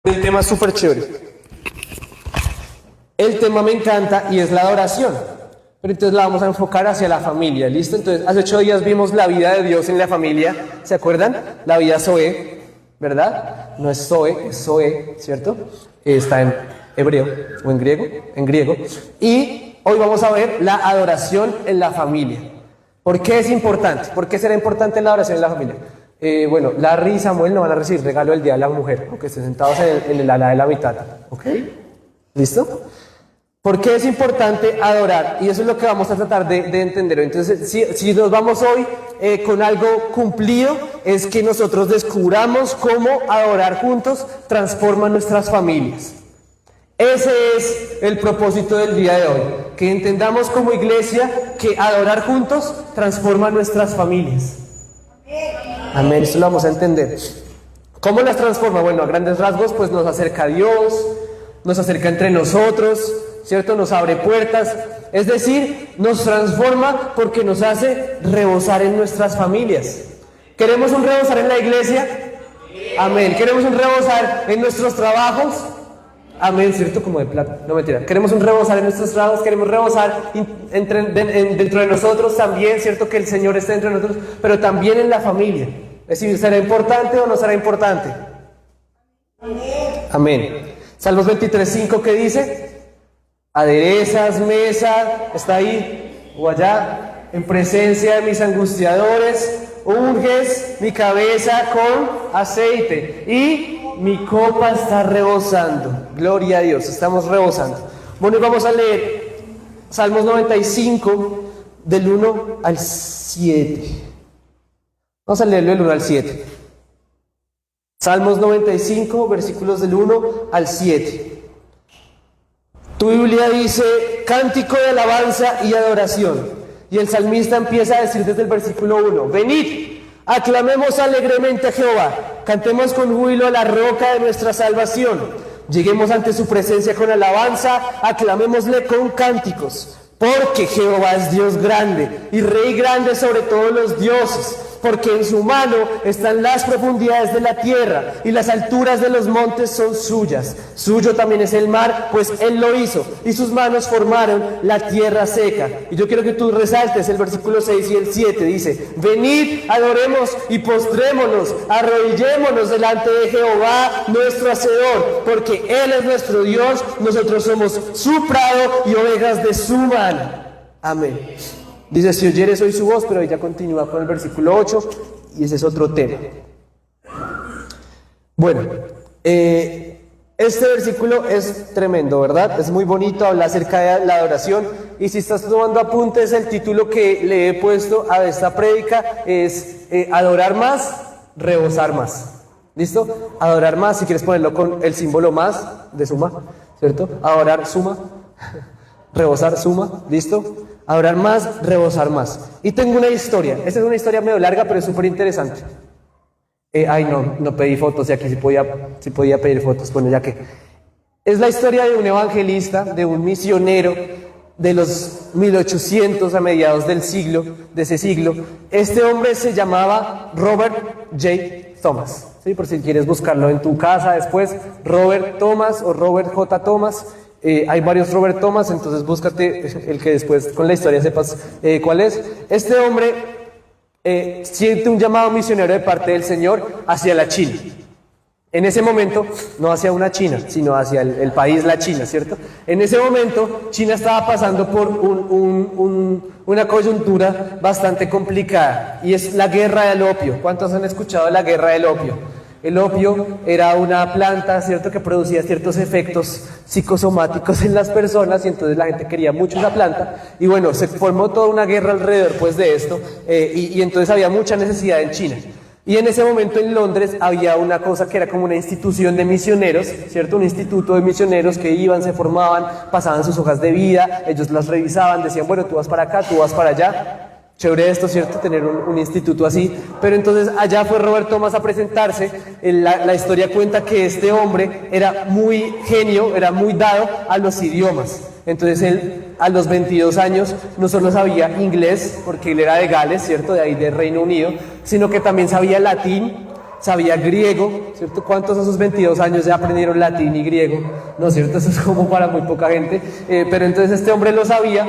El tema es súper chévere. El tema me encanta y es la adoración. Pero entonces la vamos a enfocar hacia la familia, ¿listo? Entonces, hace 8 días vimos la vida de Dios en la familia, ¿se acuerdan? La vida Zoe, ¿verdad? No es Zoe, es Zoe, ¿cierto? Está en hebreo o en griego. Y hoy vamos a ver la adoración en la familia. ¿Por qué es importante? ¿Por qué será importante la adoración en la familia? Bueno, Larry y Samuel no van a recibir regalo del Día de la Mujer, aunque estén sentados en el ala de la mitad, ¿ok? ¿Listo? ¿Por qué es importante adorar? Y eso es lo que vamos a tratar de entender. Entonces, si nos vamos hoy con algo cumplido, es que nosotros descubramos cómo adorar juntos transforma nuestras familias. Ese es el propósito del día de hoy, que entendamos como iglesia que adorar juntos transforma nuestras familias. Amén, eso lo vamos a entender. ¿Cómo las transforma? Bueno, a grandes rasgos, pues nos acerca a Dios, nos acerca entre nosotros, ¿cierto? Nos abre puertas, es decir, nos transforma porque nos hace rebosar en nuestras familias. ¿Queremos un rebosar en la iglesia? Amén. ¿Queremos un rebosar en nuestros trabajos? Amén, ¿cierto? Como de plata, no mentira. ¿Queremos un rebosar en nuestros trabajos? ¿Queremos rebosar dentro de nosotros también? ¿Cierto? Que el Señor esté dentro de nosotros, pero también en la familia. Es decir, ¿será importante o no será importante? Amén. Salmos 23:5, ¿qué dice? Aderezas mesa, está ahí o allá, en presencia de mis angustiadores, unges mi cabeza con aceite y mi copa está rebosando. Gloria a Dios, estamos rebosando. Bueno, y vamos a leer Salmos 95 del 1 al 7. Vamos a leerlo del 1 al 7. Salmos 95, versículos del 1 al 7. Tu Biblia dice, cántico de alabanza y adoración. Y el salmista empieza a decir desde el versículo 1, venid, aclamemos alegremente a Jehová, cantemos con júbilo a la roca de nuestra salvación. Lleguemos ante su presencia con alabanza, aclamémosle con cánticos. Porque Jehová es Dios grande y Rey grande sobre todos los dioses. Porque en su mano están las profundidades de la tierra y las alturas de los montes son suyas. Suyo también es el mar, pues él lo hizo y sus manos formaron la tierra seca. Y yo quiero que tú resaltes el versículo 6 y el 7. Dice, venid, adoremos y postrémonos, arrodillémonos delante de Jehová nuestro Hacedor, porque él es nuestro Dios, nosotros somos su prado y ovejas de su mano. Amén. Dice, si oyeres hoy su voz, pero ella continúa con el versículo 8, y ese es otro tema. Bueno, este versículo es tremendo, ¿verdad? Es muy bonito, habla acerca de la adoración, y si estás tomando apuntes, el título que le he puesto a esta prédica es adorar más, rebosar más. ¿Listo? Adorar más, si quieres ponerlo con el símbolo más de suma, ¿cierto? Adorar suma, rebosar suma, ¿listo? Adorar más, rebosar más. Y tengo una historia. Esta es una historia medio larga, pero es súper interesante. No pedí fotos, y aquí sí podía pedir fotos. Bueno, ya que es la historia de un evangelista, de un misionero de los 1800 a mediados de ese siglo. Este hombre se llamaba Robert J. Thomas. ¿Sí? Por si quieres buscarlo en tu casa después, Robert Thomas o Robert J. Thomas. Hay varios Robert Thomas, entonces búscate el que después con la historia sepas cuál es. Este hombre siente un llamado misionero de parte del Señor hacia la China. En ese momento, no hacia una China, sino hacia el país, la China, ¿cierto? En ese momento, China estaba pasando por una coyuntura bastante complicada, y es la guerra del opio. ¿Cuántos han escuchado de la guerra del opio? El opio era una planta, ¿cierto?, que producía ciertos efectos psicosomáticos en las personas, y entonces la gente quería mucho esa planta, y bueno, se formó toda una guerra alrededor pues de esto, y entonces había mucha necesidad en China. Y en ese momento en Londres había una cosa que era como una institución de misioneros, ¿cierto? Un instituto de misioneros que iban, se formaban, pasaban sus hojas de vida, ellos las revisaban, decían, bueno, tú vas para acá, tú vas para allá. Chévere esto, ¿cierto? Tener un instituto así. Pero entonces allá fue Robert Thomas a presentarse. La historia cuenta que este hombre era muy genio, era muy dado a los idiomas. Entonces él a los 22 años no solo sabía inglés, porque él era de Gales, ¿cierto? De ahí de Reino Unido, sino que también sabía latín, sabía griego, ¿cierto? ¿Cuántos a sus 22 años ya aprendieron latín y griego? ¿No es cierto? Eso es como para muy poca gente, pero entonces este hombre lo sabía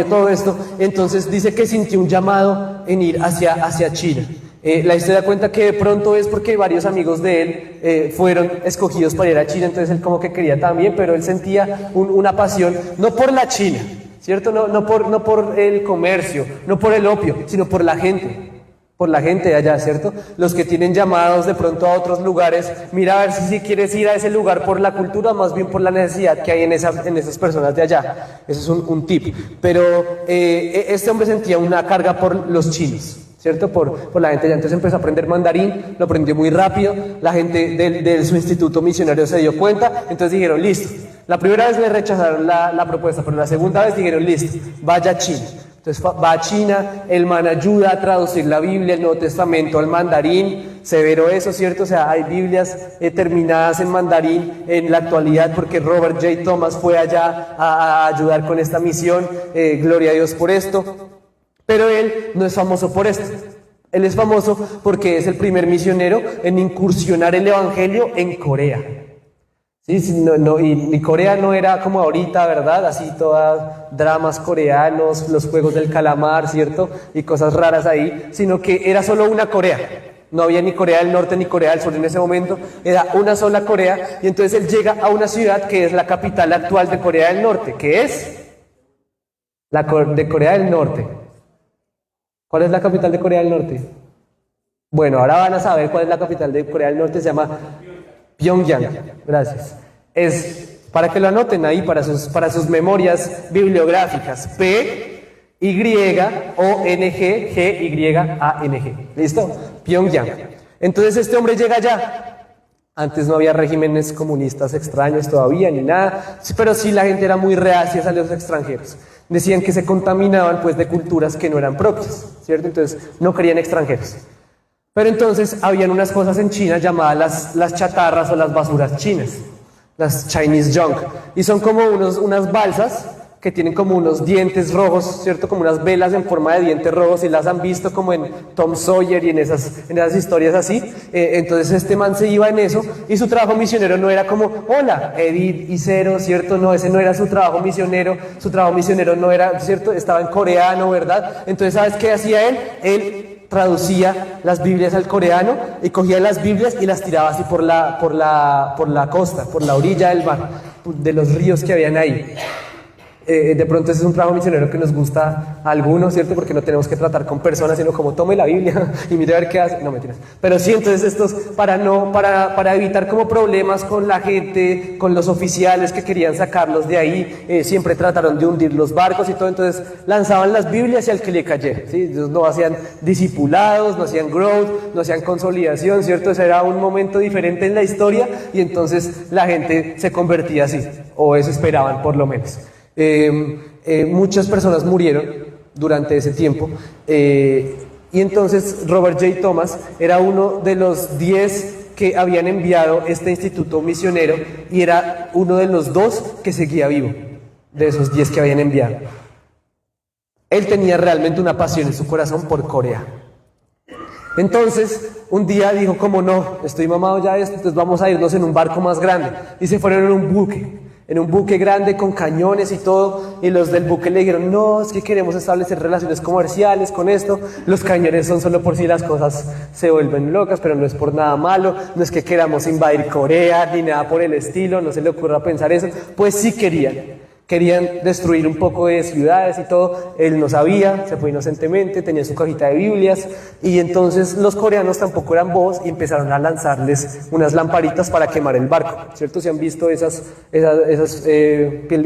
todo esto, entonces dice que sintió un llamado en ir hacia China. La historia cuenta que de pronto es porque varios amigos de él fueron escogidos para ir a China, entonces él como que quería también, pero él sentía una pasión, no por la China, ¿cierto? No por el comercio, no por el opio, sino por la gente de allá, ¿cierto? Los que tienen llamados de pronto a otros lugares, mira a ver si quieres ir a ese lugar por la cultura, más bien por la necesidad que hay en esas personas de allá. Eso es un tip. Pero este hombre sentía una carga por los chinos, ¿cierto? Por la gente allá. Entonces empezó a aprender mandarín, lo aprendió muy rápido, la gente de su instituto misionario se dio cuenta, entonces dijeron, listo. La primera vez le rechazaron la propuesta, pero la segunda vez dijeron, listo, vaya a China. Entonces va a China, el man ayuda a traducir la Biblia, el Nuevo Testamento al mandarín, severo eso, ¿cierto? O sea, hay Biblias terminadas en mandarín en la actualidad porque Robert J. Thomas fue allá a ayudar con esta misión, gloria a Dios por esto, pero él no es famoso por esto. Él es famoso porque es el primer misionero en incursionar el evangelio en Corea. Sí, y Corea no era como ahorita, ¿verdad? Así todas dramas coreanos, los juegos del calamar, ¿cierto? Y cosas raras ahí, sino que era solo una Corea. No había ni Corea del Norte ni Corea del Sur en ese momento, era una sola Corea, y entonces él llega a una ciudad que es la capital actual de Corea del Norte, que es la de Corea del Norte. ¿Cuál es la capital de Corea del Norte? Bueno, ahora van a saber cuál es la capital de Corea del Norte, se llama Pyongyang, gracias. Es para que lo anoten ahí para sus memorias bibliográficas. P-Y-O-N-G-G-Y-A-N-G. ¿Listo? Pyongyang. Entonces este hombre llega allá. Antes no había regímenes comunistas extraños todavía ni nada, pero sí la gente era muy reacia a los extranjeros. Decían que se contaminaban pues de culturas que no eran propias, ¿cierto? Entonces no querían extranjeros. Pero entonces habían unas cosas en China llamadas las chatarras o las basuras chinas, las Chinese junk, y son como unas balsas que tienen como unos dientes rojos, ¿cierto? Como unas velas en forma de dientes rojos, y las han visto como en Tom Sawyer y en esas historias así. Entonces este man se iba en eso, y su trabajo misionero no era como, hola, Edith y Cero, ¿cierto? No, ese no era su trabajo misionero no era, ¿cierto? Estaba en coreano, ¿verdad? Entonces, ¿sabes qué hacía él? Él traducía las Biblias al coreano y cogía las Biblias y las tiraba así por la costa, por la orilla del mar, de los ríos que habían ahí. De pronto ese es un trabajo misionero que nos gusta a algunos, ¿cierto? Porque no tenemos que tratar con personas, sino como tome la Biblia y mire a ver qué hace. No, mentiras. Pero sí, entonces estos, para evitar como problemas con la gente, con los oficiales que querían sacarlos de ahí, siempre trataron de hundir los barcos y todo, entonces lanzaban las Biblias y al que le cayera, ¿sí? Ellos no hacían discipulados, no hacían growth, no hacían consolidación, ¿cierto? Ese era un momento diferente en la historia y entonces la gente se convertía así, o eso esperaban por lo menos. Muchas personas murieron durante ese tiempo y entonces Robert J. Thomas era uno de los 10 que habían enviado este instituto misionero y era uno de los 2 que seguía vivo, de esos 10 que habían enviado. Él tenía realmente una pasión en su corazón por Corea. Entonces, un día dijo, como no, estoy mamado ya de esto, entonces vamos a irnos en un barco más grande, y se fueron en un buque grande con cañones y todo, y los del buque le dijeron, no, es que queremos establecer relaciones comerciales con esto, los cañones son solo por si las cosas se vuelven locas, pero no es por nada malo, no es que queramos invadir Corea, ni nada por el estilo, no se le ocurra pensar eso, pues sí querían destruir un poco de ciudades y todo. Él no sabía, se fue inocentemente, tenía su cajita de Biblias, y entonces los coreanos tampoco eran bobos y empezaron a lanzarles unas lamparitas para quemar el barco, ¿cierto? ¿Se han visto esas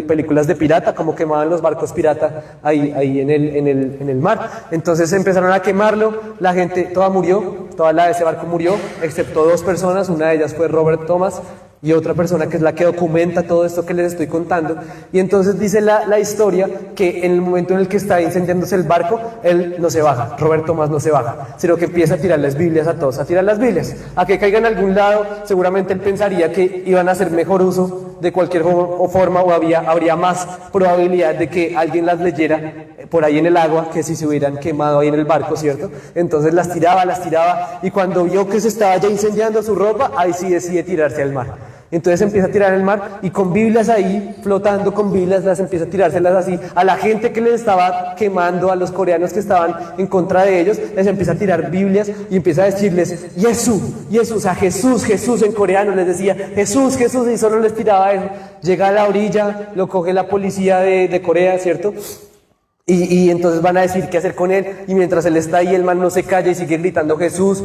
películas de pirata, cómo quemaban los barcos pirata ahí en el mar? Entonces empezaron a quemarlo, la gente toda murió, ese barco murió, excepto 2 personas, una de ellas fue Robert Thomas, y otra persona que es la que documenta todo esto que les estoy contando. Y entonces dice la historia que en el momento en el que está incendiándose el barco, él no se baja, Robert Thomas no se baja, sino que empieza a tirar las Biblias a todos, a tirar las Biblias, a que caigan a algún lado. Seguramente él pensaría que iban a hacer mejor uso de cualquier forma o habría más probabilidad de que alguien las leyera por ahí en el agua que si se hubieran quemado ahí en el barco, ¿cierto? Entonces las tiraba y cuando vio que se estaba ya incendiando su ropa, ahí sí decide tirarse al mar. Entonces empieza a tirar al mar y con Biblias ahí, flotando con Biblias, las empieza a tirárselas así a la gente que les estaba quemando, a los coreanos que estaban en contra de ellos, les empieza a tirar Biblias y empieza a decirles, Jesús, o sea, Jesús en coreano les decía, Jesús, y solo les tiraba eso. Llega a la orilla, lo coge la policía de Corea, ¿cierto? Y entonces van a decir qué hacer con él, y mientras él está ahí, el man no se calla y sigue gritando Jesús,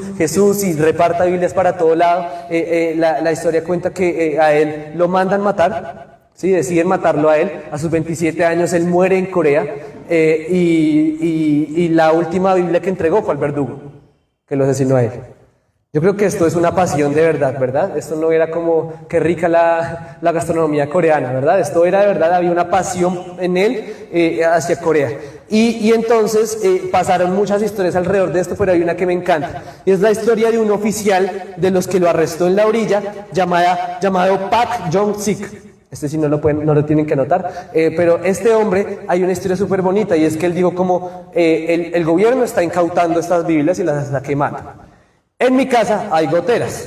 y reparta Biblias para todo lado. La historia cuenta que a él lo mandan matar, ¿sí? Deciden matarlo a él, a sus 27 años él muere en Corea, y la última Biblia que entregó fue al verdugo, que lo asesinó a él. Yo creo que esto es una pasión de verdad, ¿verdad? Esto no era como qué rica la gastronomía coreana, ¿verdad? Esto era de verdad, había una pasión en él hacia Corea. Y entonces pasaron muchas historias alrededor de esto, pero hay una que me encanta. Y es la historia de un oficial de los que lo arrestó en la orilla, llamado Pak Jong-sik. Este sí no lo tienen que anotar, pero este hombre, hay una historia súper bonita, y es que él dijo como el gobierno está incautando estas Biblias y las está quemando. En mi casa hay goteras.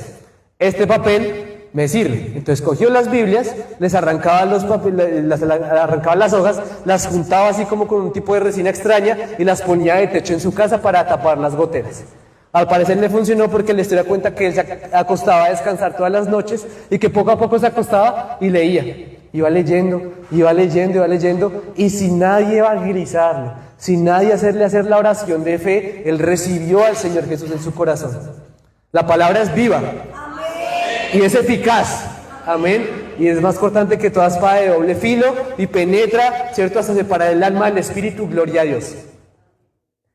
Este papel me sirve. Entonces cogió las Biblias, les arrancaba los papeles, arrancaba las hojas, las juntaba así como con un tipo de resina extraña y las ponía de techo en su casa para tapar las goteras. Al parecer le funcionó porque la historia cuenta que él se acostaba a descansar todas las noches y que poco a poco se acostaba y leía. Iba leyendo, y sin nadie evangelizarlo, sin nadie hacer la oración de fe, él recibió al Señor Jesús en su corazón. La palabra es viva. Amén. Y es eficaz. Amén. Y es más cortante que toda espada de doble filo y penetra, ¿cierto? Hasta separar el alma del espíritu. Gloria a Dios.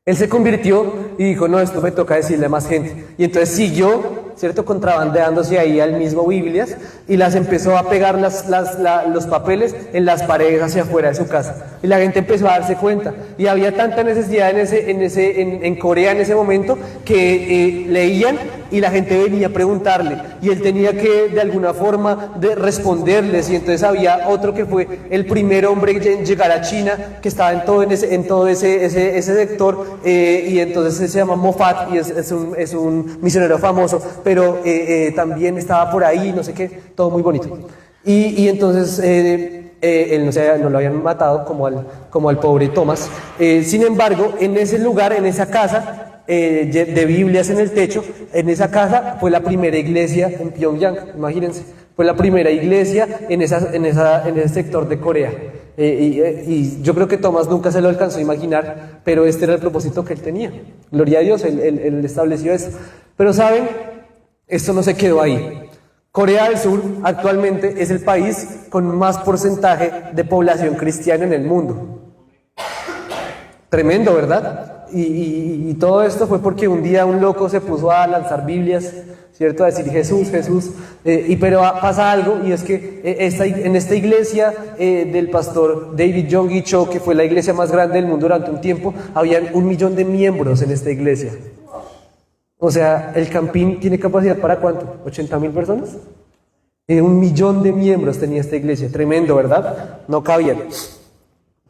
Él se convirtió y dijo, no, esto me toca decirle a más gente. Y entonces siguió, ¿cierto?, contrabandeándose ahí al mismo Biblias y las empezó a pegar los papeles en las paredes hacia afuera de su casa. Y la gente empezó a darse cuenta. Y había tanta necesidad en Corea en ese momento que leían y la gente venía a preguntarle. Y él tenía que de alguna forma responderles. Y entonces había otro que fue el primer hombre en llegar a China, que estaba en todo ese sector. Y entonces se llama Moffat y es un misionero famoso, pero también estaba por ahí, no sé qué, todo muy bonito. Y entonces él no lo habían matado como al pobre Thomas. Sin embargo, en ese lugar, en esa casa de Biblias en el techo, en esa casa fue la primera iglesia en Pyongyang, imagínense. Fue la primera iglesia en ese sector de Corea. Y yo creo que Tomás nunca se lo alcanzó a imaginar, pero este era el propósito que él tenía. Gloria a Dios, él estableció eso. Pero ¿saben? Esto no se quedó ahí. Corea del Sur actualmente es el país con más porcentaje de población cristiana en el mundo. Tremendo, ¿verdad? Y todo esto fue porque un día un loco se puso a lanzar Biblias, ¿cierto? A decir Jesús, pero pasa algo, y es que en esta iglesia del pastor David Yonggi Cho, que fue la iglesia más grande del mundo durante un tiempo, habían 1 millón de miembros en esta iglesia. O sea, el Campín tiene capacidad para ¿cuánto? ¿80,000 personas? 1 millón de miembros tenía esta iglesia, tremendo, ¿verdad? No cabían.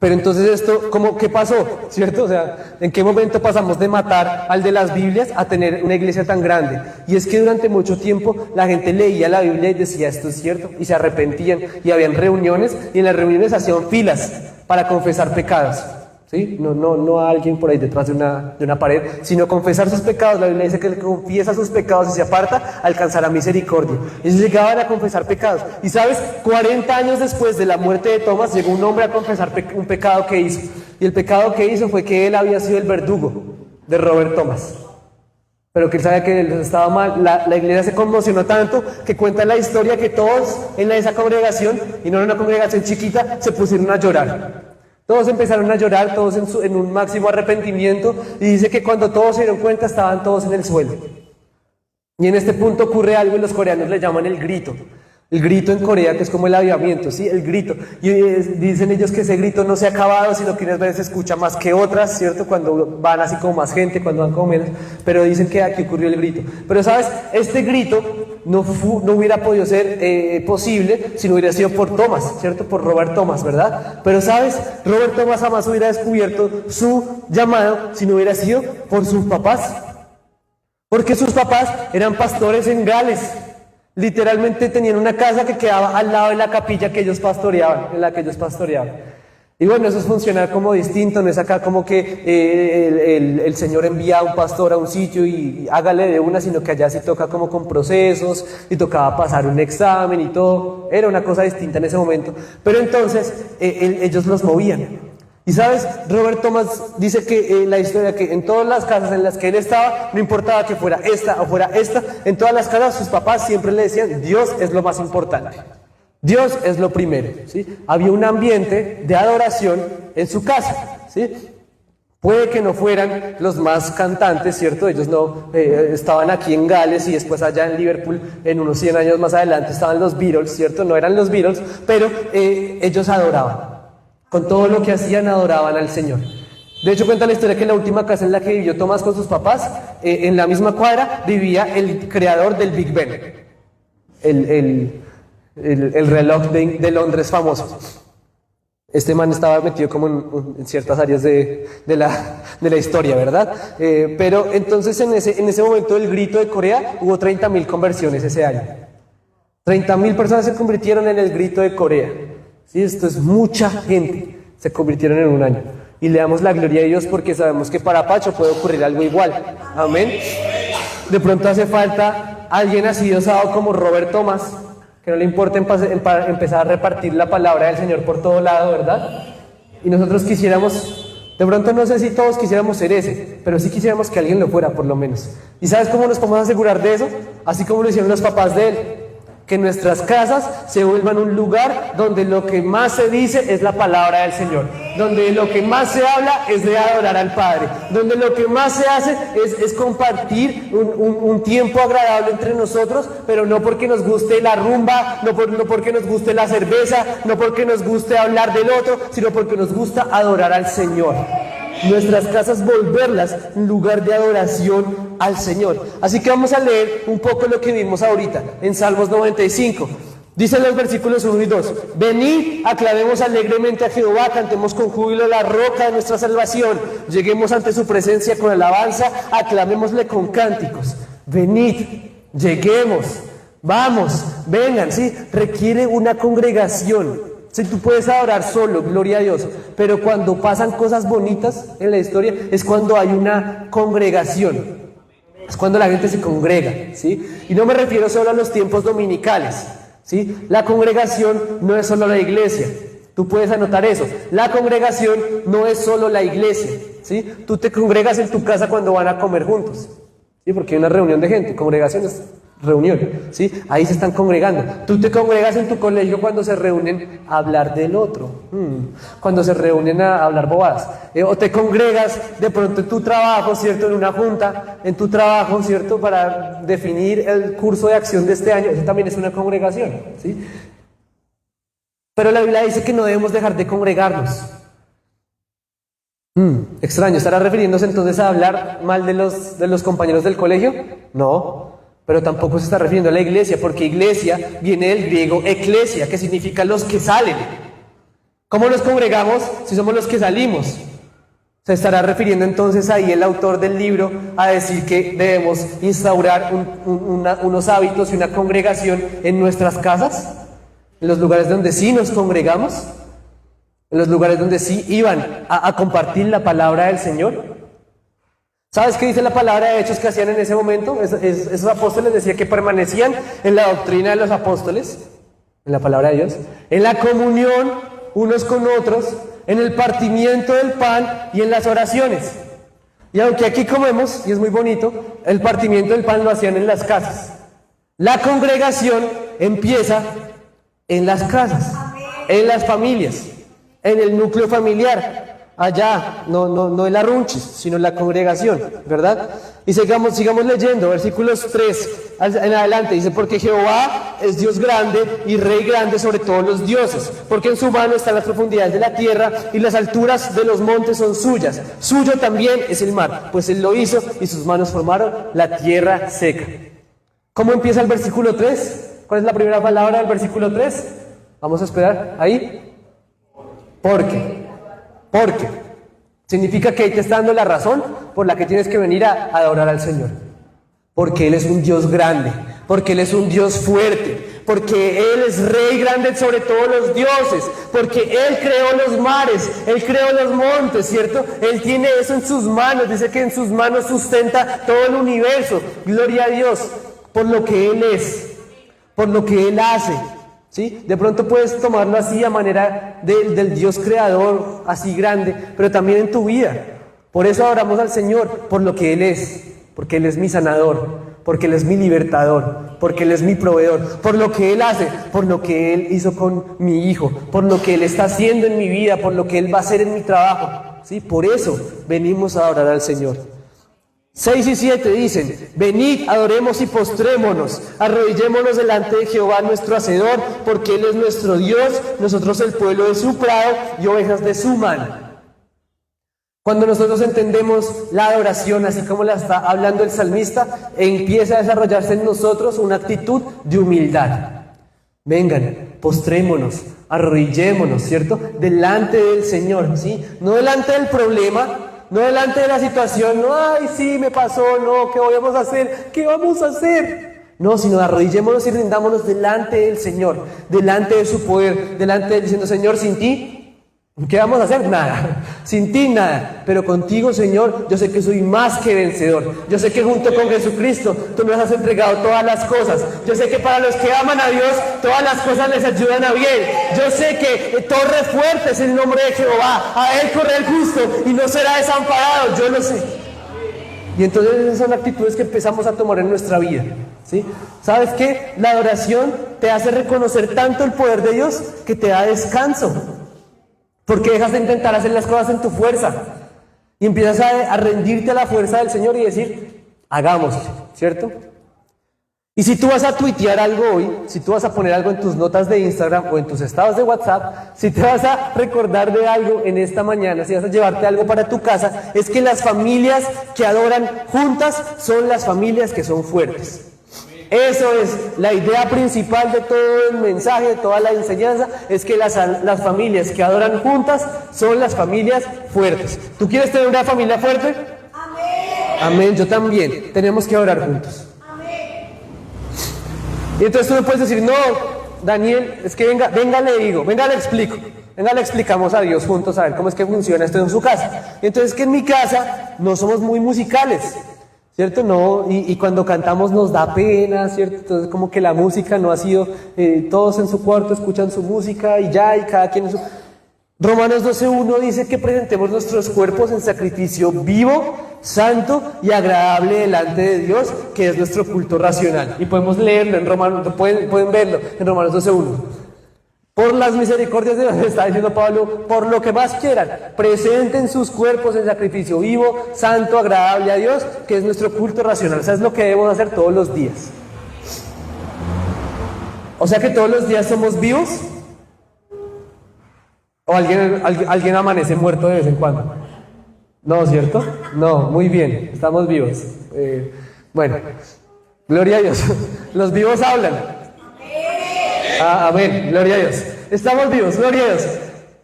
Pero entonces esto, ¿qué pasó? ¿Cierto? O sea, ¿en qué momento pasamos de matar al de las Biblias a tener una iglesia tan grande? Y es que durante mucho tiempo la gente leía la Biblia y decía, esto es cierto, y se arrepentían, y habían reuniones, y en las reuniones hacían filas para confesar pecados. ¿Sí? No a alguien por ahí detrás de una pared, sino confesar sus pecados. La Biblia dice que el que confiesa sus pecados y se aparta, alcanzará misericordia. Ellos llegaban a confesar pecados. Y sabes, 40 años después de la muerte de Tomás, llegó un hombre a confesar un pecado que hizo. Y el pecado que hizo fue que él había sido el verdugo de Robert Thomas. Pero que él sabía que él estaba mal. La iglesia se conmocionó tanto que cuenta la historia que todos en esa congregación, y no en una congregación chiquita, se pusieron a llorar. Todos empezaron a llorar, todos en un máximo arrepentimiento, y dice que cuando todos se dieron cuenta estaban todos en el suelo. Y en este punto ocurre algo y los coreanos le llaman el grito. El grito en Corea, que es como el avivamiento, ¿sí? El grito. Y dicen ellos que ese grito no se ha acabado, sino que unas veces se escucha más que otras, ¿cierto? Cuando van así como más gente, cuando van como menos. Pero dicen que aquí ocurrió el grito. Pero ¿sabes? Este grito no hubiera podido ser posible si no hubiera sido por Thomas, ¿cierto? Por Robert Thomas, ¿verdad? Pero ¿sabes? Robert Thomas jamás hubiera descubierto su llamado si no hubiera sido por sus papás. Porque sus papás eran pastores en Gales. Literalmente tenían una casa que quedaba al lado de la capilla que ellos pastoreaban, en la que ellos pastoreaban. Y bueno, eso es funcionar como distinto, no es acá como que el Señor envía a un pastor a un sitio y hágale de una, sino que allá sí toca como con procesos y tocaba pasar un examen y todo. Era una cosa distinta en ese momento. Pero entonces ellos los movían. Y sabes, Robert Thomas dice que la historia que en todas las casas en las que él estaba, no importaba que fuera esta o fuera esta, en todas las casas sus papás siempre le decían, Dios es lo más importante. Dios es lo primero, ¿sí? Había un ambiente de adoración en su casa, ¿sí? Puede que no fueran los más cantantes, ¿cierto? Ellos no estaban aquí en Gales y después allá en Liverpool, en unos 100 años más adelante, estaban los Beatles, ¿cierto? No eran los Beatles, pero ellos adoraban. Con todo lo que hacían, adoraban al Señor. De hecho, cuenta la historia que en la última casa en la que vivió Tomás con sus papás, en la misma cuadra, vivía el creador del Big Ben. El reloj de Londres famoso. Este man estaba metido como en ciertas áreas de la historia, ¿verdad? Pero entonces en ese momento del grito de Corea hubo 30.000 conversiones ese año. 30.000 personas se convirtieron en el grito de Corea. ¿Sí? Esto es mucha gente, se convirtieron en un año. Y le damos la gloria a Dios porque sabemos que para Pacho puede ocurrir algo igual. Amén. De pronto hace falta alguien así osado como Robert Thomas, que no le importa empezar a repartir la palabra del Señor por todo lado, ¿verdad? Y nosotros quisiéramos, de pronto no sé si todos quisiéramos ser ese, pero sí quisiéramos que alguien lo fuera por lo menos. ¿Y sabes cómo nos podemos asegurar de eso? Así como lo hicieron los papás de él. Que nuestras casas se vuelvan un lugar donde lo que más se dice es la palabra del Señor, donde lo que más se habla es de adorar al Padre, donde lo que más se hace es compartir un tiempo agradable entre nosotros, pero no porque nos guste la rumba, no porque nos guste la cerveza, no porque nos guste hablar del otro, sino porque nos gusta adorar al Señor. Nuestras casas volverlas un lugar de adoración al Señor. Así que vamos a leer un poco lo que vimos ahorita en Salmos 95. Dicen los versículos 1 y 2. Venid, aclamemos alegremente a Jehová, cantemos con júbilo la roca de nuestra salvación. Lleguemos ante su presencia con alabanza, aclamémosle con cánticos. Venid, lleguemos, vamos, vengan, ¿sí? Requiere una congregación. Si tú puedes adorar solo, gloria a Dios, pero cuando pasan cosas bonitas en la historia es cuando hay una congregación, es cuando la gente se congrega, ¿sí? Y no me refiero solo a los tiempos dominicales, ¿sí? La congregación no es solo la iglesia, tú puedes anotar eso, la congregación no es solo la iglesia, ¿sí? Tú te congregas en tu casa cuando van a comer juntos, ¿sí? Porque hay una reunión de gente, congregaciones. Reunión, ¿sí? Ahí se están congregando. Tú te congregas en tu colegio cuando se reúnen a hablar del otro, cuando se reúnen a hablar bobadas, o te congregas de pronto en tu trabajo, ¿cierto? En una junta, en tu trabajo, ¿cierto? Para definir el curso de acción de este año. Eso también es una congregación, ¿sí? Pero la Biblia dice que no debemos dejar de congregarnos. Extraño, ¿estará refiriéndose entonces a hablar mal de los compañeros del colegio? No. Pero tampoco se está refiriendo a la iglesia, porque iglesia viene del griego eclesia, que significa los que salen. ¿Cómo nos congregamos si somos los que salimos? Se estará refiriendo entonces ahí el autor del libro a decir que debemos instaurar unos hábitos y una congregación en nuestras casas, en los lugares donde sí nos congregamos, en los lugares donde sí iban a compartir la palabra del Señor. ¿Sabes qué dice la palabra de Hechos que hacían en ese momento? Esos apóstoles decían que permanecían en la doctrina de los apóstoles, en la palabra de Dios, en la comunión unos con otros, en el partimiento del pan y en las oraciones. Y aunque aquí comemos, y es muy bonito, el partimiento del pan lo hacían en las casas. La congregación empieza en las casas, en las familias, en el núcleo familiar. Allá, no el arrunchis, sino la congregación, ¿verdad? Y sigamos leyendo, versículos 3 en adelante, dice, porque Jehová es Dios grande y Rey grande sobre todos los dioses, porque en su mano están las profundidades de la tierra y las alturas de los montes son suyas. Suyo también es el mar, pues él lo hizo y sus manos formaron la tierra seca. ¿Cómo empieza el versículo 3? ¿Cuál es la primera palabra del versículo 3? Vamos a esperar ahí. Porque. Significa que ahí te está dando la razón por la que tienes que venir a adorar al Señor. Porque Él es un Dios grande, porque Él es un Dios fuerte, porque Él es Rey grande sobre todos los dioses, porque Él creó los mares, Él creó los montes, ¿cierto? Él tiene eso en sus manos, dice que en sus manos sustenta todo el universo. Gloria a Dios por lo que Él es, por lo que Él hace, ¿sí? De pronto puedes tomarlo así a manera del Dios creador, así grande, pero también en tu vida. Por eso adoramos al Señor, por lo que Él es, porque Él es mi sanador, porque Él es mi libertador, porque Él es mi proveedor, por lo que Él hace, por lo que Él hizo con mi hijo, por lo que Él está haciendo en mi vida, por lo que Él va a hacer en mi trabajo, ¿sí? Por eso venimos a adorar al Señor. 6 y 7 dicen: venid, adoremos y postrémonos, arrodillémonos delante de Jehová nuestro Hacedor, porque Él es nuestro Dios, nosotros el pueblo de su prado y ovejas de su mano. Cuando nosotros entendemos la adoración, así como la está hablando el salmista, empieza a desarrollarse en nosotros una actitud de humildad. Vengan, postrémonos, arrodillémonos, ¿cierto? Delante del Señor, ¿sí? No delante del problema, no delante de la situación, no, ay, sí, me pasó, no, ¿qué vamos a hacer? ¿Qué vamos a hacer? No, sino arrodillémonos y rindámonos delante del Señor, delante de su poder, delante de él, diciendo: Señor, sin ti, ¿qué vamos a hacer? Nada, sin ti nada, pero contigo, Señor, yo sé que soy más que vencedor. Yo sé que junto con Jesucristo tú me has entregado todas las cosas. Yo sé que para los que aman a Dios, todas las cosas les ayudan a bien. Yo sé que torre fuerte es el nombre de Jehová, a Él corre el justo y no será desamparado, yo lo sé. Y entonces esas son actitudes que empezamos a tomar en nuestra vida, ¿sí? ¿Sabes qué? La adoración te hace reconocer tanto el poder de Dios que te da descanso. Porque dejas de intentar hacer las cosas en tu fuerza y empiezas a rendirte a la fuerza del Señor y decir: hagámoslo, ¿cierto? Y si tú vas a tuitear algo hoy, si tú vas a poner algo en tus notas de Instagram o en tus estados de WhatsApp, si te vas a recordar de algo en esta mañana, si vas a llevarte algo para tu casa, es que las familias que adoran juntas son las familias que son fuertes. Eso es la idea principal de todo el mensaje, de toda la enseñanza, es que las familias que adoran juntas son las familias fuertes. ¿Tú quieres tener una familia fuerte? Amén. Amén, yo también. Tenemos que adorar juntos. Amén. Y entonces tú me puedes decir: no, Daniel, es que venga le digo, venga le explico. Venga, le explicamos a Dios juntos a ver cómo es que funciona esto en su casa. Y entonces que en mi casa no somos muy musicales, ¿cierto? No, y cuando cantamos nos da pena, ¿cierto? Entonces como que la música no ha sido, todos en su cuarto escuchan su música y ya, y cada quien en su... Romanos 12:1 dice que presentemos nuestros cuerpos en sacrificio vivo, santo y agradable delante de Dios, que es nuestro culto racional. Y podemos leerlo en Romanos, pueden verlo en Romanos 12:1. Por las misericordias de Dios, está diciendo Pablo, por lo que más quieran, presenten sus cuerpos en sacrificio vivo, santo, agradable a Dios, que es nuestro culto racional. Eso es lo que debemos hacer todos los días. O sea que todos los días somos vivos. ¿O alguien amanece muerto de vez en cuando? No, ¿cierto? No, muy bien, estamos vivos. Bueno, gloria a Dios. Los vivos hablan. Amén, gloria a Dios. Estamos vivos, gloria a Dios.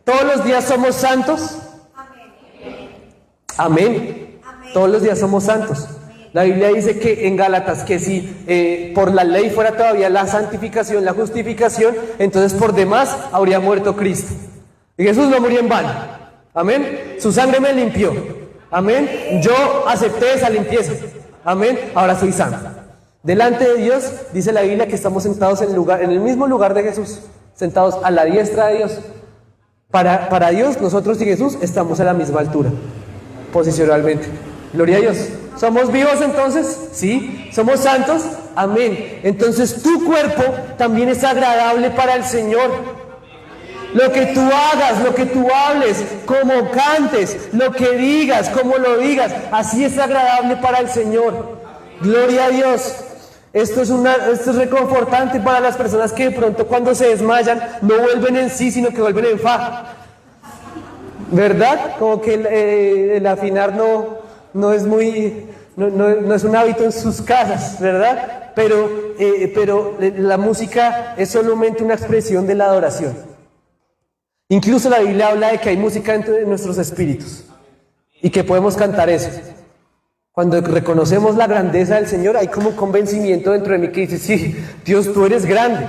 Todos los días somos santos. Amén. Todos los días somos santos. La Biblia dice que en Gálatas que si por la ley fuera todavía la santificación, la justificación, entonces por demás habría muerto Cristo. Y Jesús no murió en vano. Amén. Su sangre me limpió. Amén. Yo acepté esa limpieza. Amén. Ahora soy santo. Delante de Dios, dice la Biblia que estamos sentados en el mismo lugar de Jesús, sentados a la diestra de Dios. Para Dios, nosotros y Jesús estamos a la misma altura, posicionalmente. Gloria a Dios. ¿Somos vivos entonces? Sí. ¿Somos santos? Amén. Entonces tu cuerpo también es agradable para el Señor. Lo que tú hagas, lo que tú hables, cómo cantes, lo que digas, cómo lo digas, así es agradable para el Señor. Gloria a Dios. Esto es reconfortante para las personas que de pronto cuando se desmayan no vuelven en sí, sino que vuelven en fa. ¿Verdad? Como que el afinar no es muy no es un hábito en sus casas, ¿verdad? Pero la música es solamente una expresión de la adoración. Incluso la Biblia habla de que hay música dentro de nuestros espíritus y que podemos cantar eso. Cuando reconocemos la grandeza del Señor, hay como un convencimiento dentro de mí que dice, sí, Dios, tú eres grande,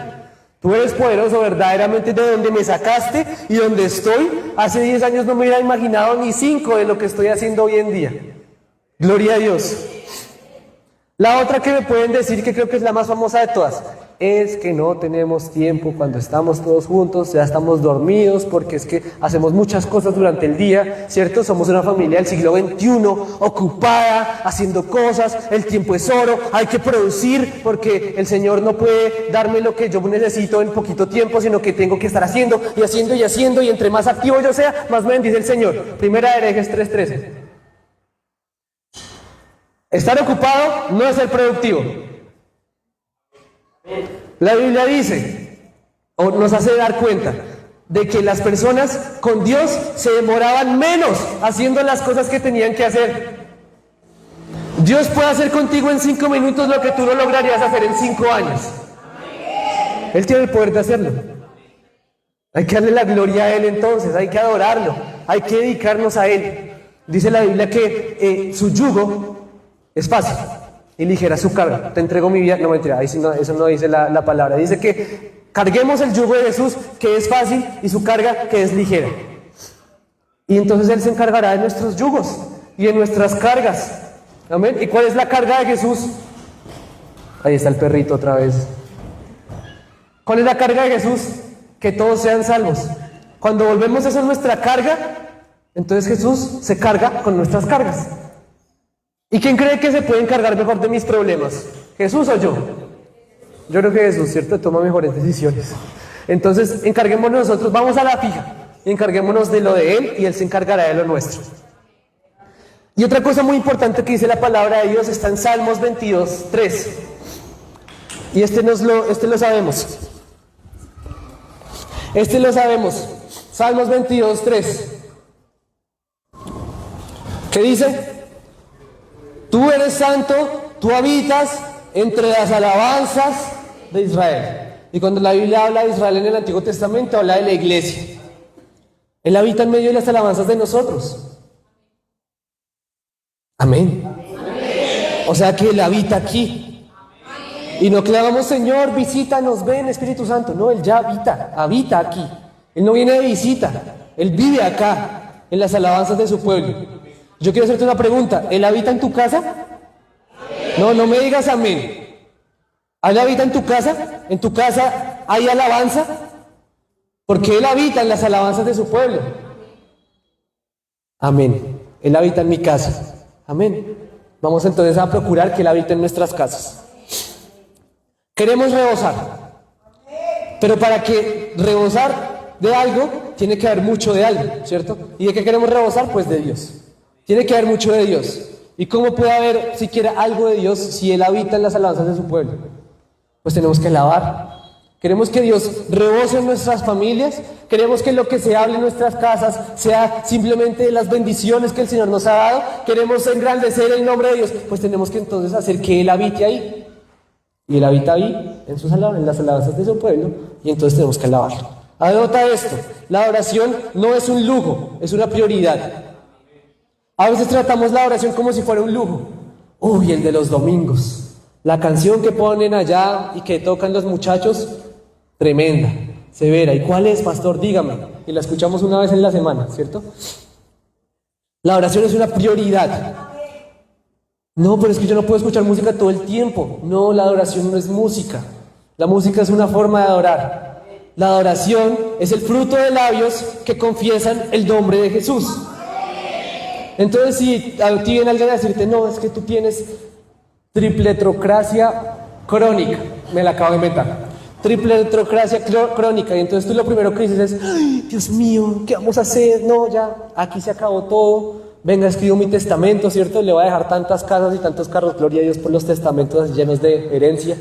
tú eres poderoso verdaderamente, de donde me sacaste y donde estoy. Hace 10 años no me hubiera imaginado ni 5 de lo que estoy haciendo hoy en día. Gloria a Dios. La otra que me pueden decir, que creo que es la más famosa de todas, es que no tenemos tiempo cuando estamos todos juntos, ya estamos dormidos, porque es que hacemos muchas cosas durante el día, ¿cierto? Somos una familia del siglo XXI, ocupada, haciendo cosas, el tiempo es oro, hay que producir, porque el Señor no puede darme lo que yo necesito en poquito tiempo, sino que tengo que estar haciendo, y entre más activo yo sea, más me bendice el Señor. Primera de Herejes 3:13. Estar ocupado no es ser productivo. La Biblia dice, o nos hace dar cuenta, de que las personas con Dios se demoraban menos haciendo las cosas que tenían que hacer. Dios puede hacer contigo en 5 minutos lo que tú no lograrías hacer en 5 años. Él tiene el poder de hacerlo. Hay que darle la gloria a Él entonces, hay que adorarlo, hay que dedicarnos a Él. Dice la Biblia que su yugo es fácil y ligera su carga. Te entrego mi vida. No, mentira, ahí sí no, eso no dice la palabra. Dice que carguemos el yugo de Jesús, que es fácil, y su carga, que es ligera. Y entonces Él se encargará de nuestros yugos y de nuestras cargas. Amén. ¿Y cuál es la carga de Jesús? Ahí está el perrito otra vez. ¿Cuál es la carga de Jesús? Que todos sean salvos. Cuando volvemos eso en nuestra carga, entonces Jesús se carga con nuestras cargas. ¿Y quién cree que se puede encargar mejor de mis problemas? ¿Jesús o yo? Yo creo que Jesús, ¿cierto? Toma mejores decisiones. Entonces, encarguémonos nosotros, vamos a la fija, y encarguémonos de lo de Él, y Él se encargará de lo nuestro. Y otra cosa muy importante que dice la palabra de Dios está en Salmos 22:3. Y este lo sabemos. Este lo sabemos. Salmos 22:3. ¿Qué dice? Tú eres santo, tú habitas entre las alabanzas de Israel. Y cuando la Biblia habla de Israel en el Antiguo Testamento, habla de la iglesia. Él habita en medio de las alabanzas de nosotros. Amén. O sea que Él habita aquí. Y no clamamos, Señor, visítanos, ven, Espíritu Santo. No, Él ya habita aquí. Él no viene de visita, Él vive acá, en las alabanzas de su pueblo. Yo quiero hacerte una pregunta, ¿Él habita en tu casa? No, no me digas amén. ¿Él habita en tu casa? ¿En tu casa hay alabanza? Porque Él habita en las alabanzas de su pueblo. Amén. Él habita en mi casa. Amén. Vamos entonces a procurar que Él habite en nuestras casas. Queremos rebosar. Pero para que rebosar de algo, tiene que haber mucho de algo, ¿cierto? ¿Y de qué queremos rebosar? Pues de Dios. Tiene que haber mucho de Dios. ¿Y cómo puede haber siquiera algo de Dios si Él habita en las alabanzas de su pueblo? Pues tenemos que alabar. Queremos que Dios rebose en nuestras familias. Queremos que lo que se hable en nuestras casas sea simplemente de las bendiciones que el Señor nos ha dado. Queremos engrandecer el nombre de Dios. Pues tenemos que entonces hacer que Él habite ahí. Y Él habita ahí, en sus alabanzas, en las alabanzas de su pueblo. Y entonces tenemos que alabarlo. Anota esto. La oración no es un lujo, es una prioridad. A veces tratamos la oración como si fuera un lujo. Uy, el de los domingos. La canción que ponen allá y que tocan los muchachos, tremenda, severa. ¿Y cuál es, pastor? Dígame. Y la escuchamos una vez en la semana, ¿cierto? La oración es una prioridad. No, pero es que yo no puedo escuchar música todo el tiempo. No, la adoración no es música. La música es una forma de adorar. La adoración es el fruto de labios que confiesan el nombre de Jesús. Entonces, si a ti viene alguien a decirte, no, es que tú tienes tripletrocracia crónica, me la acabo de inventar, tripletrocracia crónica, y entonces tú lo primero que dices es, ay, Dios mío, ¿qué vamos a hacer? No, ya, aquí se acabó todo, venga, escribo mi testamento, ¿cierto? Le voy a dejar tantas casas y tantos carros, gloria a Dios por los testamentos llenos de herencia.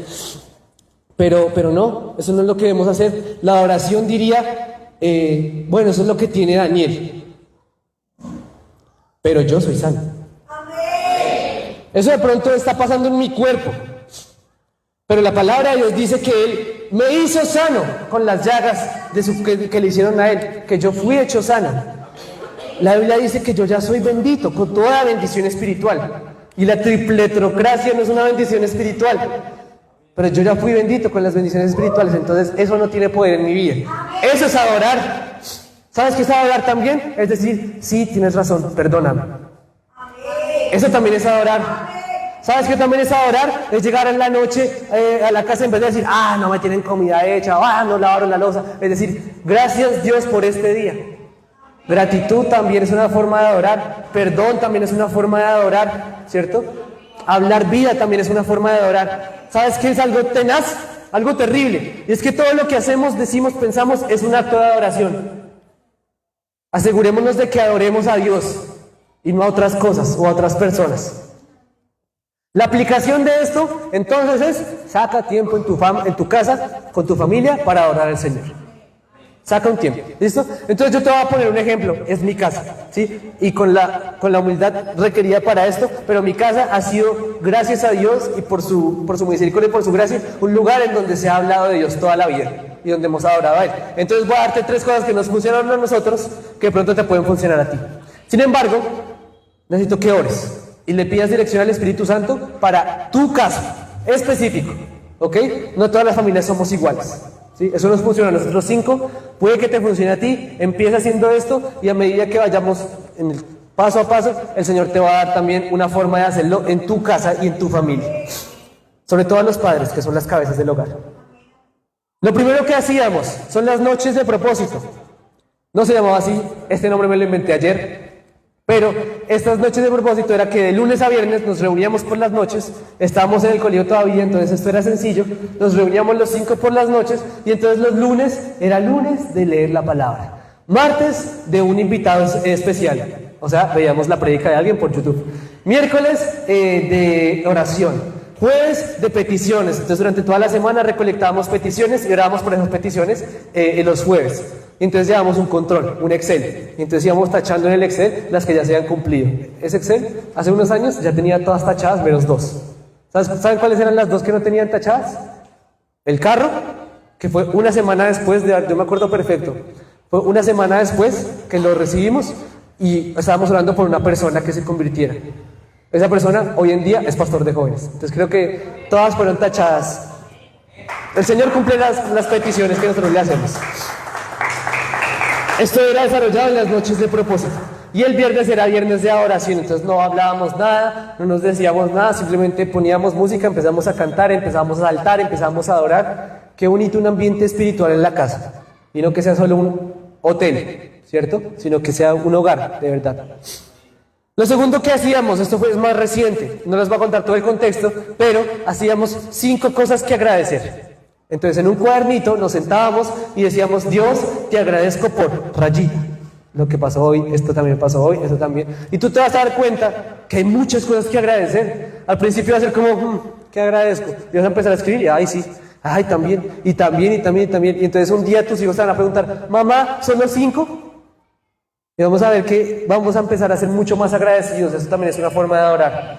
Pero no, eso no es lo que debemos hacer. La oración diría, bueno, eso es lo que tiene Daniel. Pero yo soy santo. Eso de pronto está pasando en mi cuerpo. Pero la palabra de Dios dice que Él me hizo sano con las llagas que le hicieron a Él, que yo fui hecho sano. La Biblia dice que yo ya soy bendito con toda bendición espiritual. Y la tripletrocracia no es una bendición espiritual. Pero yo ya fui bendito con las bendiciones espirituales, entonces eso no tiene poder en mi vida. Eso es adorar. ¿Sabes qué es adorar también? Es decir, sí, tienes razón, perdóname. Eso también es adorar. ¿Sabes qué también es adorar? Es llegar en la noche a la casa en vez de decir, no me tienen comida hecha, no lavaron la loza. Es decir, gracias Dios por este día. Gratitud también es una forma de adorar. Perdón también es una forma de adorar, ¿cierto? Hablar vida también es una forma de adorar. ¿Sabes qué es algo tenaz? Algo terrible. Y es que todo lo que hacemos, decimos, pensamos, es un acto de adoración. Asegurémonos de que adoremos a Dios y no a otras cosas o a otras personas. La aplicación de esto, entonces, es saca tiempo en tu casa, con tu familia, para adorar al Señor. Saca un tiempo, ¿listo? Entonces yo te voy a poner un ejemplo, es mi casa, ¿sí? Y con la humildad requerida para esto, pero mi casa ha sido, gracias a Dios y por su misericordia y por su gracia, un lugar en donde se ha hablado de Dios toda la vida y donde hemos adorado a Él. Entonces voy a darte 3 cosas que nos funcionaron a nosotros, que de pronto te pueden funcionar a ti. Sin embargo, necesito que ores y le pidas dirección al Espíritu Santo para tu caso específico, ¿ok? No todas las familias somos iguales, ¿sí? Eso nos funciona a nosotros 5, puede que te funcione a ti, empieza haciendo esto y a medida que vayamos en el paso a paso, el Señor te va a dar también una forma de hacerlo en tu casa y en tu familia. Sobre todo a los padres, que son las cabezas del hogar. Lo primero que hacíamos son las noches de propósito. No se llamaba así, este nombre me lo inventé ayer. Pero estas noches de propósito era que de lunes a viernes nos reuníamos por las noches, estábamos en el colegio todavía, entonces esto era sencillo, nos reuníamos los 5 por las noches y entonces los lunes era lunes de leer la palabra, martes de un invitado especial, o sea, veíamos la prédica de alguien por YouTube, miércoles de oración, jueves de peticiones, entonces durante toda la semana recolectábamos peticiones y orábamos por esas peticiones los jueves. Y entonces llevamos un control, un Excel. Y entonces íbamos tachando en el Excel las que ya se habían cumplido. Ese Excel, hace unos años, ya tenía todas tachadas menos 2. ¿Saben cuáles eran las 2 que no tenían tachadas? El carro, que fue una semana después, yo me acuerdo perfecto, fue una semana después que lo recibimos y estábamos orando por una persona que se convirtiera. Esa persona hoy en día es pastor de jóvenes. Entonces creo que todas fueron tachadas. El Señor cumple las peticiones que nosotros le hacemos. Esto era desarrollado en las noches de propósito. Y el viernes era viernes de adoración, entonces no hablábamos nada, no nos decíamos nada, simplemente poníamos música, empezamos a cantar, empezamos a saltar, empezamos a adorar. Qué bonito un ambiente espiritual en la casa. Y no que sea solo un hotel, ¿cierto? Sino que sea un hogar, de verdad. Lo segundo que hacíamos, esto fue más reciente, no les voy a contar todo el contexto, pero hacíamos 5 cosas que agradecer. Entonces en un cuadernito nos sentábamos y decíamos, Dios, te agradezco por rayita. Lo que pasó hoy, esto también pasó hoy, esto también. Y tú te vas a dar cuenta que hay muchas cosas que agradecer. Al principio va a ser como, ¿qué agradezco? Y vas a empezar a escribir y, ay, sí, ay, también, y también, y también, y también. Y entonces un día tus hijos te van a preguntar, mamá, ¿son los 5? Y vamos a ver que vamos a empezar a ser mucho más agradecidos. Eso también es una forma de adorar.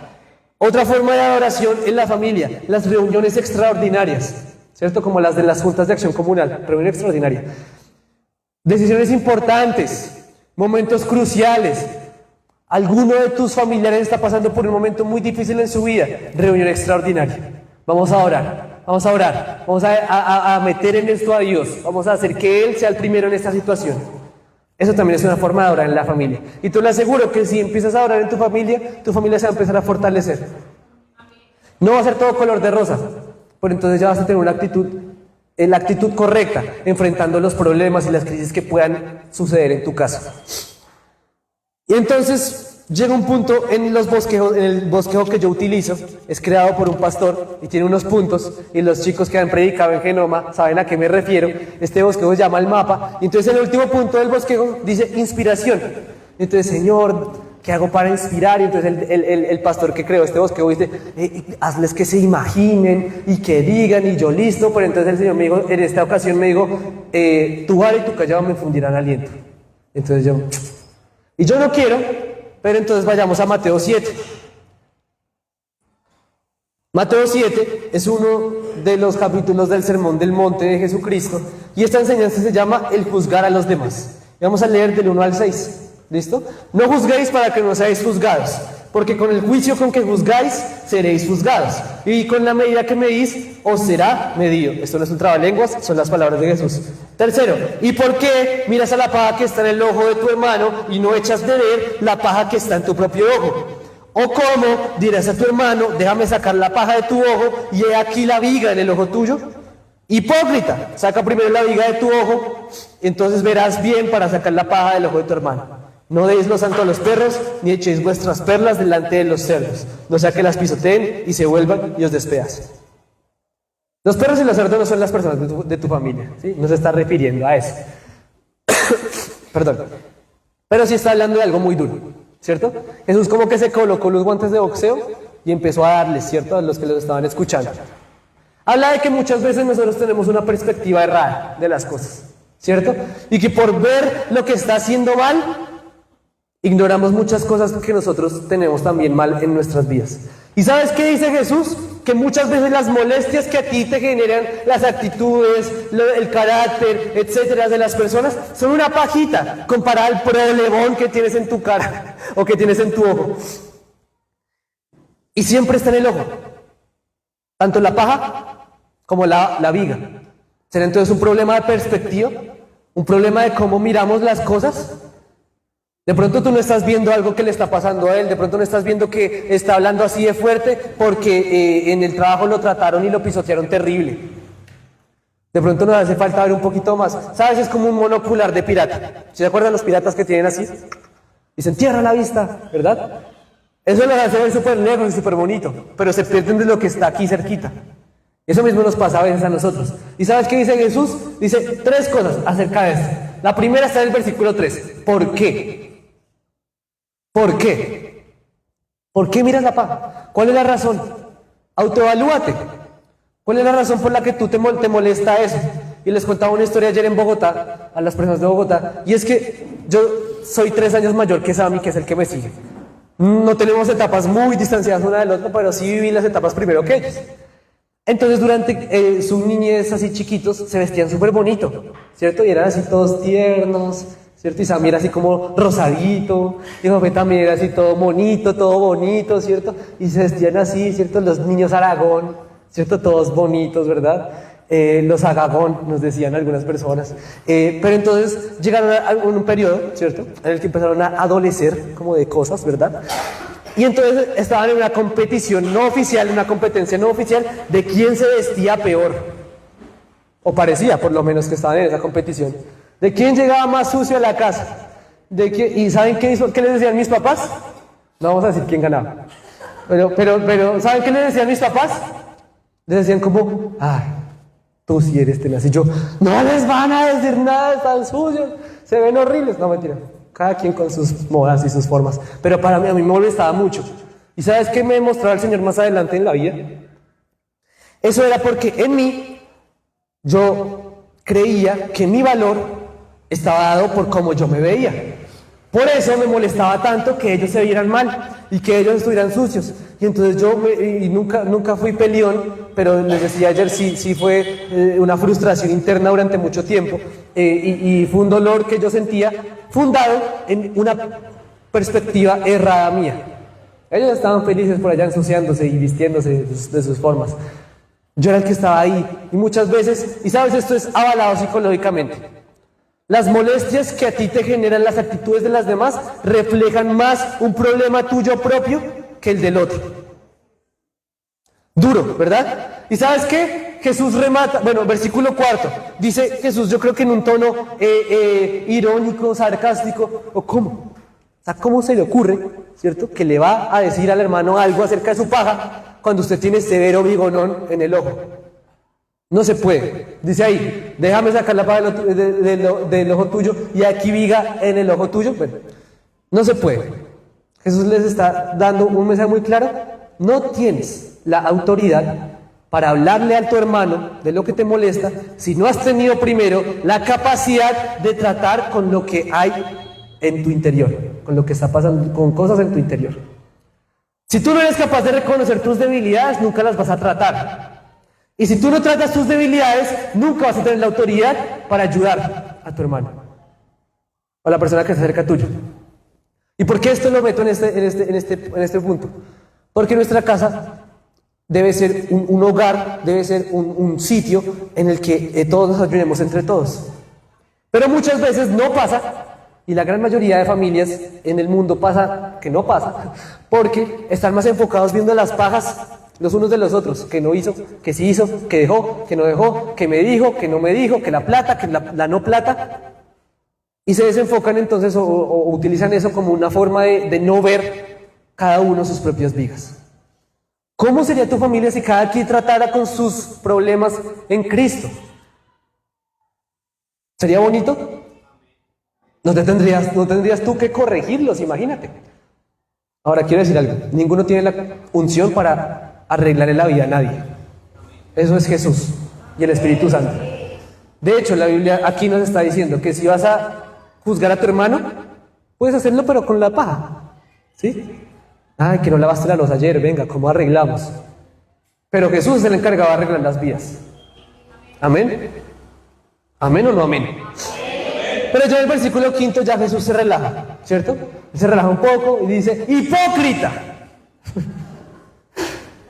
Otra forma de adoración en la familia, las reuniones extraordinarias. ¿Cierto? Como las de las juntas de acción comunal, reunión extraordinaria. Decisiones importantes, momentos cruciales. Alguno de tus familiares está pasando por un momento muy difícil en su vida, reunión extraordinaria. Vamos a orar, vamos a orar, vamos a meter en esto a Dios, vamos a hacer que Él sea el primero en esta situación. Eso también es una forma de orar en la familia. Y te lo aseguro que si empiezas a orar en tu familia se va a empezar a fortalecer. No va a ser todo color de rosa. Pero entonces ya vas a tener una actitud, la actitud correcta, enfrentando los problemas y las crisis que puedan suceder en tu casa. Y entonces llega un punto en el bosquejo que yo utilizo, es creado por un pastor y tiene unos puntos, y los chicos que han predicado en Genoma saben a qué me refiero. Este bosquejo se llama el mapa, y entonces el último punto del bosquejo dice inspiración. Entonces, Señor, ¿qué hago para inspirar? Y entonces el pastor que creó este bosquejo dice, hazles que se imaginen y que digan, y yo listo. Pero entonces el Señor me dijo, en esta ocasión me dijo, tu vara y tu callado me fundirán aliento. Entonces yo no quiero, pero entonces vayamos a Mateo 7. Mateo 7 es uno de los capítulos del Sermón del Monte de Jesucristo y esta enseñanza se llama el juzgar a los demás. Y vamos a leer del 1 al 6. ¿Listo? No juzguéis para que no seáis juzgados, porque con el juicio con que juzgáis seréis juzgados, y con la medida que medís os será medido. Esto no es un trabalenguas, son las palabras de Jesús. Tercero, ¿y por qué miras a la paja que está en el ojo de tu hermano y no echas de ver la paja que está en tu propio ojo? ¿O cómo dirás a tu hermano, déjame sacar la paja de tu ojo y he aquí la viga en el ojo tuyo? Hipócrita, saca primero la viga de tu ojo, entonces verás bien para sacar la paja del ojo de tu hermano. No deis lo santo a los perros, ni echéis vuestras perlas delante de los cerdos, no sea que las pisoteen y se vuelvan y os despedacen. Los perros y los cerdos no son las personas de tu familia, ¿sí? No se está refiriendo a eso. Perdón. Pero sí está hablando de algo muy duro, ¿cierto? Jesús como que se colocó los guantes de boxeo y empezó a darles, ¿cierto? A los que los estaban escuchando. Habla de que muchas veces nosotros tenemos una perspectiva errada de las cosas, ¿cierto? Y que por ver lo que está haciendo mal, ignoramos muchas cosas que nosotros tenemos también mal en nuestras vidas. ¿Y sabes qué dice Jesús? Que muchas veces las molestias que a ti te generan, las actitudes, el carácter, etcétera, de las personas, son una pajita comparada al problemón que tienes en tu cara o que tienes en tu ojo. Y siempre está en el ojo, tanto la paja como la viga. ¿Será entonces un problema de perspectiva? ¿Un problema de cómo miramos las cosas? De pronto tú no estás viendo algo que le está pasando a él, de pronto no estás viendo que está hablando así de fuerte porque en el trabajo lo trataron y lo pisotearon terrible. De pronto nos hace falta ver un poquito más. ¿Sabes? Es como un monocular de pirata. ¿Se acuerdan los piratas que tienen así? Y se entierra la vista, ¿verdad? Eso los hace ver súper lejos y súper bonito, pero se pierden de lo que está aquí cerquita. Eso mismo nos pasa a veces a nosotros. ¿Y sabes qué dice Jesús? Dice 3 cosas acerca de esto. La primera está en el versículo 3. ¿Por qué? ¿Por qué? ¿Por qué miras la paja? ¿Cuál es la razón? Autoevalúate. ¿Cuál es la razón por la que tú te molesta eso? Y les contaba una historia ayer en Bogotá, a las personas de Bogotá, y es que yo soy 3 años mayor que Sammy, que es el que me sigue. No tenemos etapas muy distanciadas una del otro, pero sí viví las etapas primero que ellos. Entonces durante su niñez así chiquitos se vestían súper bonito, ¿cierto? Y eran así todos tiernos, ¿cierto? Y Sammy era así como rosadito, y Jofé también era así todo bonito, ¿cierto? Y se vestían así, ¿cierto? Los niños Aragón, ¿cierto? Todos bonitos, ¿verdad? Los Agagón, nos decían algunas personas. Pero entonces llegaron a un periodo, ¿cierto? En el que empezaron a adolecer como de cosas, ¿verdad? Y entonces estaban en una competición no oficial, una competencia no oficial de quién se vestía peor. O parecía, por lo menos, que estaban en esa competición. ¿De quién llegaba más sucio a la casa? ¿Y saben qué les decían mis papás? No vamos a decir quién ganaba. Pero ¿saben qué les decían mis papás? Les decían como, ay, tú sí eres tenaz. Y yo, no les van a decir nada, están sucios, se ven horribles. No, mentira. Cada quien con sus modas y sus formas. Pero para mí, a mí me molestaba mucho. ¿Y sabes qué me mostraba el Señor más adelante en la vida? Eso era porque en mí, yo creía que mi valor estaba dado por cómo yo me veía. Por eso me molestaba tanto que ellos se vieran mal y que ellos estuvieran sucios. Y entonces yo nunca fui peleón, pero les decía ayer, sí fue una frustración interna durante mucho tiempo. Y fue un dolor que yo sentía fundado en una perspectiva errada mía. Ellos estaban felices por allá ensuciándose y vistiéndose de sus formas. Yo era el que estaba ahí. Y muchas veces, y sabes, esto es avalado psicológicamente. Las molestias que a ti te generan las actitudes de las demás reflejan más un problema tuyo propio que el del otro. Duro, ¿verdad? ¿Y sabes qué? Jesús remata, bueno, versículo 4, dice Jesús, yo creo que en un tono irónico, sarcástico, o cómo. O sea, ¿cómo se le ocurre, cierto, que le va a decir al hermano algo acerca de su paja cuando usted tiene severo bigonón en el ojo? No se puede. Dice ahí, déjame sacar la paja del ojo tuyo y aquí viga en el ojo tuyo. Bueno, no se puede. Jesús les está dando un mensaje muy claro. No tienes la autoridad para hablarle a tu hermano de lo que te molesta si no has tenido primero la capacidad de tratar con lo que hay en tu interior, con lo que está pasando, con cosas en tu interior. Si tú no eres capaz de reconocer tus debilidades, nunca las vas a tratar. Y si tú no tratas tus debilidades, nunca vas a tener la autoridad para ayudar a tu hermano o a la persona que está cerca tuyo. ¿Y por qué esto lo meto en este punto? Porque nuestra casa debe ser un hogar, debe ser un sitio en el que todos nos ayudemos entre todos. Pero muchas veces no pasa, y la gran mayoría de familias en el mundo pasa que no pasa, porque están más enfocados viendo las pajas los unos de los otros, que no hizo, que sí hizo, que dejó, que no dejó, que me dijo, que no me dijo, que la plata, que la no plata, y se desenfocan entonces o utilizan eso como una forma de no ver cada uno sus propias vigas. ¿Cómo sería tu familia si cada quien tratara con sus problemas en Cristo? ¿Sería bonito? No tendrías tú que corregirlos, imagínate. Ahora quiero decir algo, ninguno tiene la unción para arreglarle la vida a nadie. Eso es Jesús y el Espíritu Santo. De hecho, la Biblia aquí nos está diciendo que si vas a juzgar a tu hermano, puedes hacerlo pero con la paja, ¿sí? Ay, que no lavaste la loza ayer, venga, ¿cómo arreglamos? Pero Jesús es el encargado de arreglar las vidas. ¿Amén? ¿Amén o no amén? Pero ya en el versículo 5 ya Jesús se relaja, ¿cierto? Él se relaja un poco y dice, ¡hipócrita!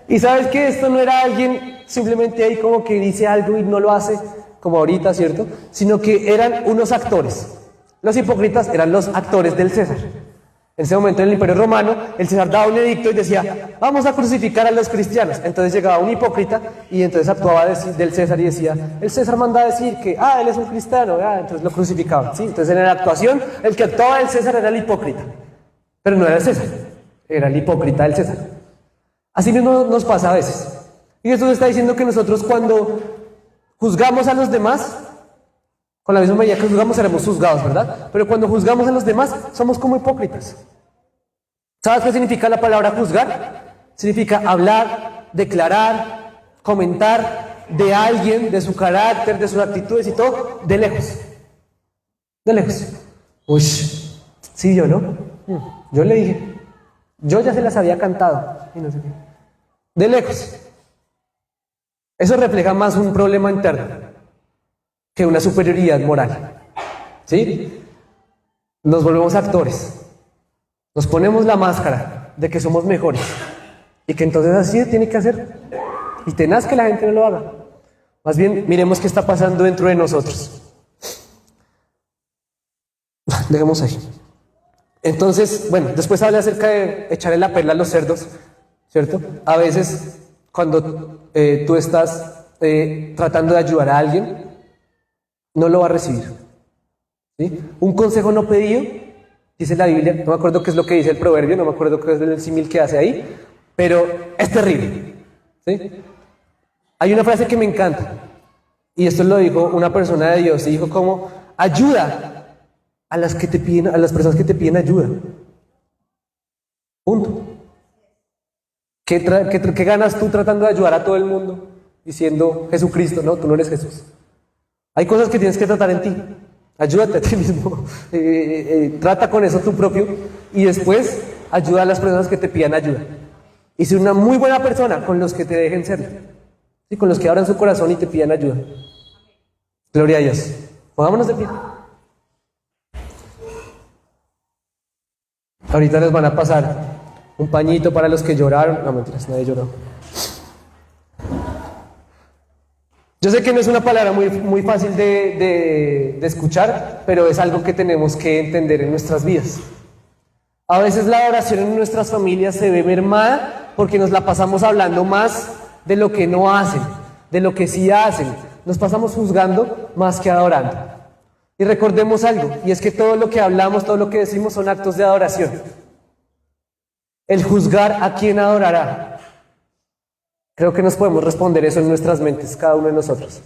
Y sabes que esto no era alguien simplemente ahí como que dice algo y no lo hace, como ahorita, ¿cierto? Sino que eran unos actores. Los hipócritas eran los actores del César. En ese momento en el Imperio Romano, el César daba un edicto y decía, vamos a crucificar a los cristianos. Entonces llegaba un hipócrita y entonces actuaba del César y decía, el César manda a decir que, él es un cristiano, entonces lo crucificaban, ¿sí? Entonces en la actuación, el que actuaba del César era el hipócrita. Pero no era el César, era el hipócrita del César. Así mismo nos pasa a veces. Y Jesús está diciendo que nosotros cuando juzgamos a los demás, con la misma medida que juzgamos seremos juzgados, ¿verdad? Pero cuando juzgamos a los demás, somos como hipócritas. ¿Sabes qué significa la palabra juzgar? Significa hablar, declarar, comentar de alguien, de su carácter, de sus actitudes y todo, de lejos. De lejos. Uy, sí, yo no. Yo le dije. Yo ya se las había cantado. Y no sé qué. De lejos. Eso refleja más un problema interno que una superioridad moral. ¿Sí? Nos volvemos actores. Nos ponemos la máscara de que somos mejores. Y que entonces así tiene que hacer. Y tenaz que la gente no lo haga. Más bien, miremos qué está pasando dentro de nosotros. Dejemos ahí. Entonces, bueno, después habla acerca de echarle la perla a los cerdos, ¿cierto? A veces, cuando tú estás tratando de ayudar a alguien, no lo va a recibir. ¿Sí? Un consejo no pedido, dice la Biblia, no me acuerdo qué es lo que dice el proverbio, no me acuerdo qué es el símil que hace ahí, pero es terrible. ¿Sí? Hay una frase que me encanta, y esto lo dijo una persona de Dios, y dijo como, ayuda a las personas que te piden ayuda. Punto. ¿Qué ganas tú tratando de ayudar a todo el mundo? Diciendo Jesucristo, no, tú no eres Jesús. Hay cosas que tienes que tratar en ti. Ayúdate a ti mismo. Trata con eso tú propio y después ayuda a las personas que te pidan ayuda. Y sé una muy buena persona con los que te dejen ser. ¿Sí? Con los que abran su corazón y te pidan ayuda. Gloria a Dios. Pongámonos de pie. Ahorita les van a pasar un pañito para los que lloraron. No, mentiras, nadie lloró. Yo sé que no es una palabra muy fácil de escuchar, pero es algo que tenemos que entender en nuestras vidas. A veces la oración en nuestras familias se ve mermada porque nos la pasamos hablando más de lo que no hacen, de lo que sí hacen. Nos pasamos juzgando más que adorando. Y recordemos algo, y es que todo lo que hablamos, todo lo que decimos son actos de adoración. El juzgar a quién adorará. Creo que nos podemos responder eso en nuestras mentes, cada uno de nosotros.